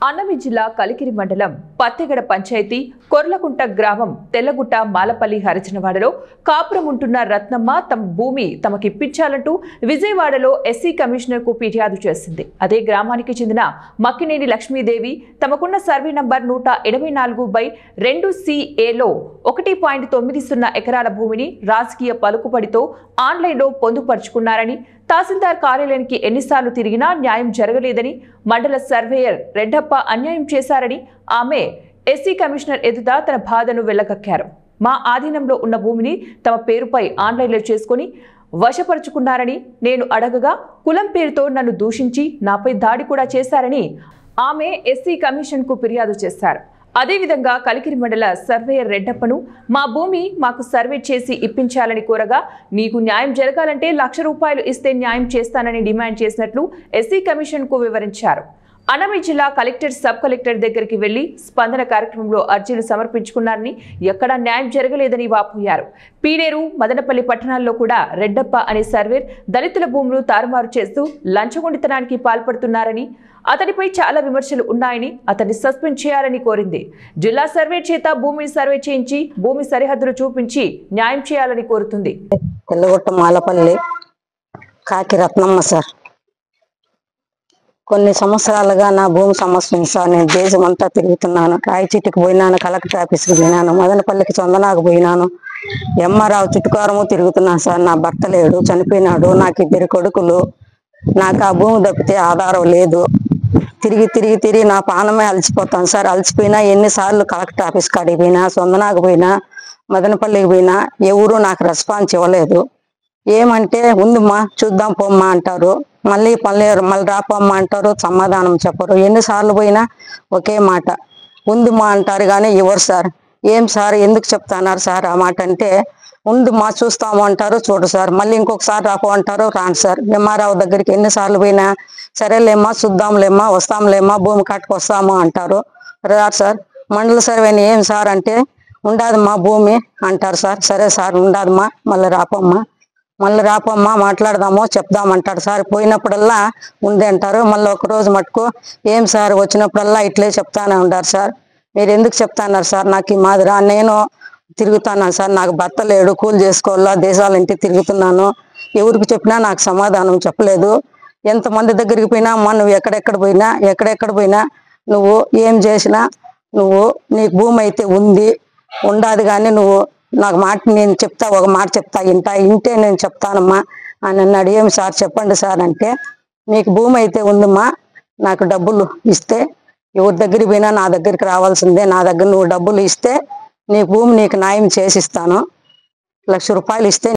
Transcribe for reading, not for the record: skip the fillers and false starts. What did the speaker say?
అన్నమి జిల్లా కలికిరి మండలం పత్తెగడ పంచాయతీ కొర్లకుంట గ్రామం తెల్లగుట్ట మాలపల్లి హరిజనవాడలో కాపురం ఉంటున్న రత్నమ్మ తమ భూమి తమకిప్పించాలంటూ విజయవాడలో ఎస్సీ కమిషనర్ కు ఫిర్యాదు చేసింది. అదే గ్రామానికి చెందిన మక్కినేని లక్ష్మీదేవి తమకున్న సర్వే నంబర్ 184/2CAలో 1.90 ఎకరాల భూమిని రాజకీయ పలుకుబడితో ఆన్లైన్లో పొందుపరుచుకున్నారని, తహసీల్దార్ కార్యాలయానికి ఎన్నిసార్లు తిరిగినా న్యాయం జరగలేదని, మండల సర్వేయర్ రెడ్డప్ప అన్యాయం చేశారని ఆమె ఎస్సీ కమిషనర్ ఎదుట తన బాధను వెళ్లగక్కారు. మా ఆధీనంలో ఉన్న భూమిని తమ పేరుపై ఆన్లైన్లో చేసుకుని వశపరుచుకున్నారని నేను అడగగా కులం పేరుతో నన్ను దూషించి నాపై దాడి కూడా చేశారని ఆమె ఎస్సీ కమిషన్ కు ఫిర్యాదు చేశారు. అదేవిధంగా కలికిరి మండల సర్వేయర్ రెడ్డప్పను మా భూమి మాకు సర్వే చేసి ఇప్పించాలని కోరగా, నీకు న్యాయం జరగాలంటే ₹1,00,000 ఇస్తే న్యాయం చేస్తానని డిమాండ్ చేసినట్లు ఎస్సీ కమిషన్ కు వివరించారు. అన్నమి జిల్లా కలెక్టర్, సబ్ కలెక్టర్ దగ్గరికి వెళ్లి స్పందన కార్యక్రమంలో అర్జీలు సమర్పించుకున్నారని, ఎక్కడా న్యాయం జరగలేదని వాపోయారు. పీడేరు, మదనపల్లి పట్టణాల్లో కూడా రెడ్డప్ప అనే సర్వేర్ దళితుల భూములు తారుమారు చేస్తూ లంచగొండితనానికి పాల్పడుతున్నారని, అతడిపై చాలా విమర్శలు ఉన్నాయని అతన్ని సస్పెండ్ చేయాలని కోరింది. జిల్లా సర్వే చేత భూమిని సర్వే చేయించి భూమి సరిహద్దులు చూపించి న్యాయం చేయాలని కోరుతుంది. తెల్లగుట్ట మాలపల్లి కాకి రత్నమ్మ సార్. కొన్ని సంవత్సరాలుగా నా భూమి సమస్య ఉంది సార్. నేను దేశం అంతా తిరుగుతున్నాను. రాయచిట్టుకు పోయినాను, కలెక్టర్ ఆఫీస్కి పోయినాను, మదనపల్లికి చందనాకు పోయినాను, ఎమ్మారావు చుట్టుకారము తిరుగుతున్నాను సార్. నా భర్త లేడు, చనిపోయినాడు. నాకు 2 కొడుకులు. నాకు ఆ భూమి తప్పితే ఆధారం లేదు. తిరిగి తిరిగి తిరిగి నా పానమే అలసిపోతాను సార్. అలసిపోయినా ఎన్నిసార్లు కలెక్టర్ ఆఫీస్ కాడికి పోయినా, సొందనాకు పోయినా, మదనపల్లికి పోయినా ఎవరు నాకు రెస్పాన్స్ ఇవ్వలేదు. ఏమంటే ఉందిమ్మా చూద్దాం పోమ్మా అంటారు, మళ్ళీ రాపమ్మా అంటారు, సమాధానం చెప్పరు. ఎన్నిసార్లు పోయినా ఒకే మాట ఉందిమ్మా అంటారు కానీ ఇవ్వరు సార్. ఏం సార్ ఎందుకు చెప్తున్నారు సార్ ఆ మాట అంటే, ఉందిమ్మా చూస్తాము అంటారు, చూడు సార్. మళ్ళీ ఇంకొకసారి రాపో అంటారు, రాను సార్. ఎంఆర్ఆవు దగ్గరికి ఎన్నిసార్లు పోయినా సరేలేమ్మా చూద్దాంలేమ్మా వస్తాంలేమ్మా భూమి కట్టుకు వస్తాము అంటారు, రారు సార్. మండల సర్వేని ఏం సార్ అంటే ఉండాదమ్మా భూమి అంటారు సార్. సరే సార్ ఉండాదమ్మా మళ్ళీ రాపమ్మా మాట్లాడదాము చెప్దామంటారు సార్. పోయినప్పుడల్లా ఉంది అంటారు. మళ్ళీ ఒకరోజు మటుకు ఏం సార్ వచ్చినప్పుడల్లా ఇట్లే చెప్తానే ఉంటారు సార్. మీరు ఎందుకు చెప్తాన్నారు సార్ నాకు ఈ మాదిరా? నేను తిరుగుతున్నాను సార్, నాకు భర్త లేడు, కూలి చేసుకోవాలా, దేశాల ఇంటికి తిరుగుతున్నాను. ఎవరికి చెప్పినా నాకు సమాధానం చెప్పలేదు. ఎంతమంది దగ్గరికి పోయినా అమ్మ నువ్వు ఎక్కడెక్కడ పోయినా నువ్వు ఏం చేసినా నీకు భూమి అయితే ఉండాది కానీ నువ్వు నాకు మాట నేను చెప్తా, ఒక మాట చెప్తా ఇంటే నేను చెప్తానమ్మా అని అన్నాడు. ఏమి సార్ చెప్పండి సార్ అంటే, నీకు భూమి అయితే ఉందమ్మా, నాకు డబ్బులు ఇస్తే ఎవరి దగ్గరికి పోయినా నా దగ్గరికి రావాల్సిందే. నా దగ్గర నువ్వు డబ్బులు ఇస్తే నీ భూమి నీకు న్యాయం చేసిస్తాను. ₹1,00,000 ఇస్తే